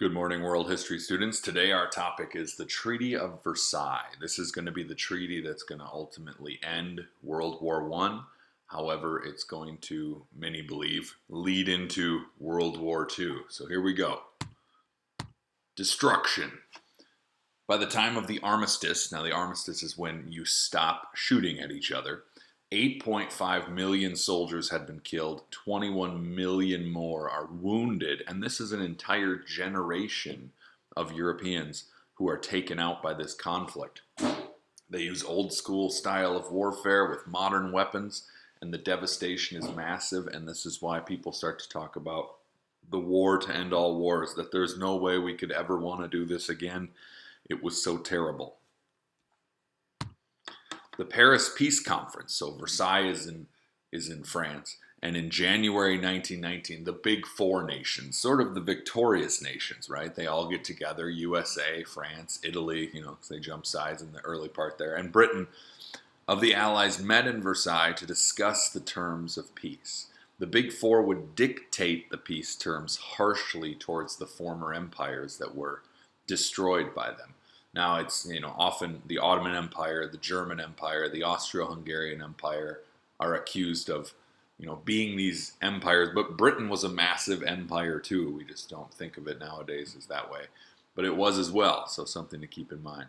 Good morning, world history students. Today our topic is the Treaty of Versailles. This is going to be the treaty that's going to ultimately end World War I. However, it's going to, many believe, lead into World War II. So here we go. Destruction. By the time of the armistice, now the armistice is when you stop shooting at each other, 8.5 million soldiers had been killed, 21 million more are wounded, and this is an entire generation of Europeans who are taken out by this conflict. They use old school style of warfare with modern weapons, and the devastation is massive, and this is why people start to talk about the war to end all wars, that there's no way we could ever want to do this again. It was so terrible. The Paris Peace Conference, so Versailles is in France, and in January 1919, the big four nations, sort of the victorious nations, right? They all get together, USA, France, Italy, because they jump sides in the early part there, and Britain, of the Allies met in Versailles to discuss the terms of peace. The big four would dictate the peace terms harshly towards the former empires that were destroyed by them. Now it's, often the Ottoman Empire, the German Empire, the Austro-Hungarian Empire are accused of, being these empires. But Britain was a massive empire too. We just don't think of it nowadays as that way. But it was as well, so something to keep in mind.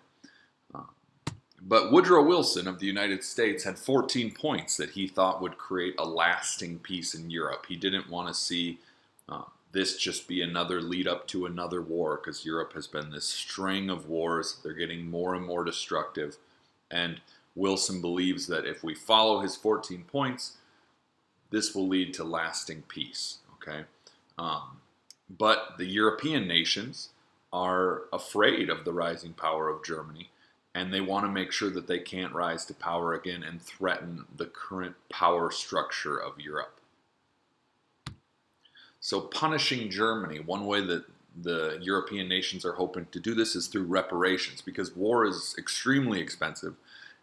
But Woodrow Wilson of the United States had 14 points that he thought would create a lasting peace in Europe. He didn't want to see this just be another lead up to another war, because Europe has been this string of wars. They're getting more and more destructive. And Wilson believes that if we follow his 14 points, this will lead to lasting peace. Okay, but the European nations are afraid of the rising power of Germany, and they want to make sure that they can't rise to power again and threaten the current power structure of Europe. So punishing Germany, one way that the European nations are hoping to do this is through reparations, because war is extremely expensive.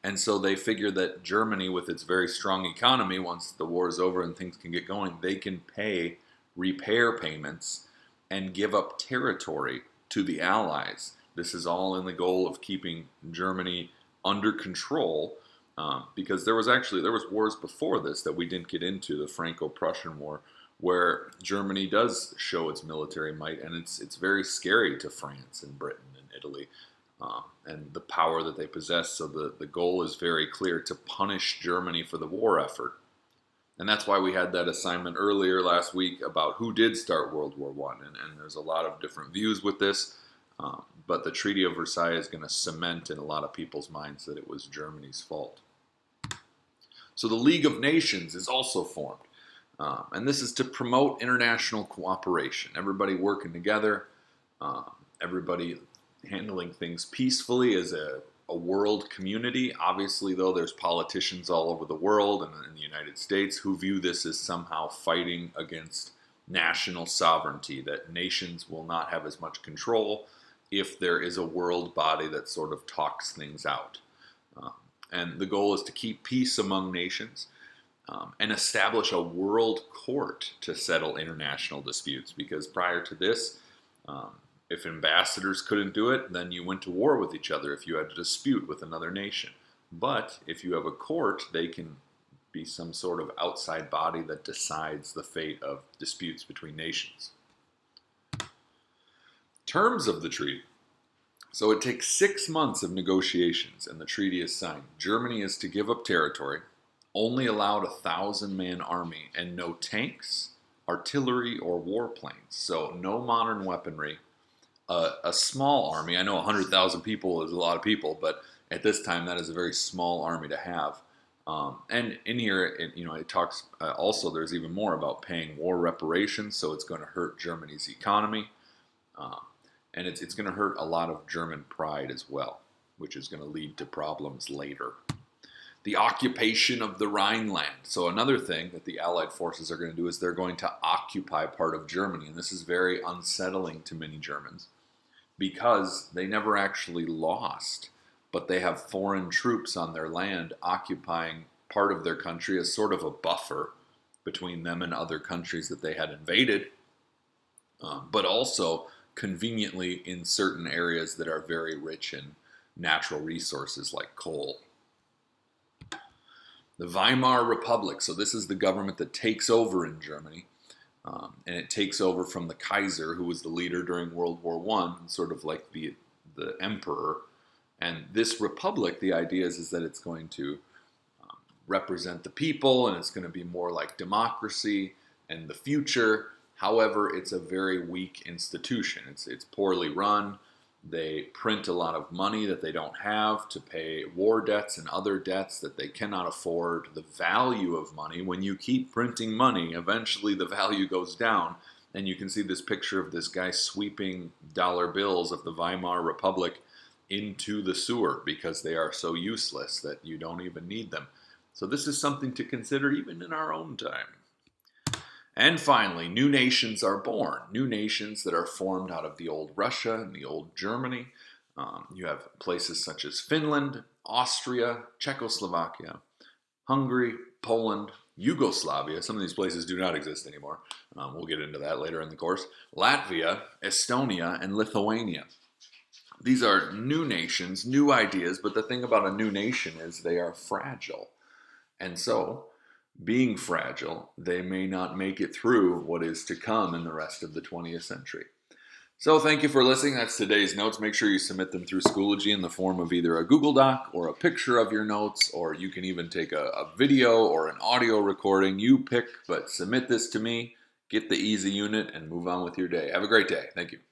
And so they figure that Germany, with its very strong economy, once the war is over and things can get going, they can pay repair payments and give up territory to the Allies. This is all in the goal of keeping Germany under control, because there was wars before this that we didn't get into, the Franco-Prussian War, where Germany does show its military might, and it's very scary to France and Britain and Italy, and the power that they possess. So the goal is very clear, to punish Germany for the war effort. And that's why we had that assignment earlier last week about who did start World War I, and there's a lot of different views with this, but the Treaty of Versailles is going to cement in a lot of people's minds that it was Germany's fault. So the League of Nations is also formed. And this is to promote international cooperation. Everybody working together, everybody handling things peacefully as a world community. Obviously, though, there's politicians all over the world and in the United States who view this as somehow fighting against national sovereignty, that nations will not have as much control if there is a world body that sort of talks things out. And the goal is to keep peace among nations. And establish a world court to settle international disputes. Because prior to this, if ambassadors couldn't do it, then you went to war with each other if you had a dispute with another nation. But if you have a court, they can be some sort of outside body that decides the fate of disputes between nations. Terms of the treaty. So it takes 6 months of negotiations, and the treaty is signed. Germany is to give up territory, only allowed 1,000-man army, and no tanks, artillery, or warplanes. So no modern weaponry. A small army. I know 100,000 people is a lot of people, but at this time that is a very small army to have. And in here, it talks also. There's even more about paying war reparations. So it's going to hurt Germany's economy, and it's going to hurt a lot of German pride as well, which is going to lead to problems later. The occupation of the Rhineland. So another thing that the Allied forces are going to do is they're going to occupy part of Germany. And this is very unsettling to many Germans because they never actually lost, but they have foreign troops on their land occupying part of their country as sort of a buffer between them and other countries that they had invaded. But also conveniently in certain areas that are very rich in natural resources like coal. The Weimar Republic, so this is the government that takes over in Germany, and it takes over from the Kaiser, who was the leader during World War I, sort of like the emperor. And this republic, the idea is that it's going to represent the people, and it's going to be more like democracy and the future. However, it's a very weak institution. It's poorly run. They print a lot of money that they don't have to pay war debts and other debts that they cannot afford. The value of money, when you keep printing money, eventually the value goes down. And you can see this picture of this guy sweeping dollar bills of the Weimar Republic into the sewer because they are so useless that you don't even need them. So this is something to consider even in our own time. And finally, new nations are born. New nations that are formed out of the old Russia and the old Germany. You have places such as Finland, Austria, Czechoslovakia, Hungary, Poland, Yugoslavia. Some of these places do not exist anymore. We'll get into that later in the course. Latvia, Estonia, and Lithuania. These are new nations, new ideas, but the thing about a new nation is they are fragile. And so, being fragile, they may not make it through what is to come in the rest of the 20th century. So thank you for listening. That's today's notes. Make sure you submit them through Schoology in the form of either a Google Doc or a picture of your notes, or you can even take a video or an audio recording. You pick, but submit this to me, get the easy unit, and move on with your day. Have a great day. Thank you.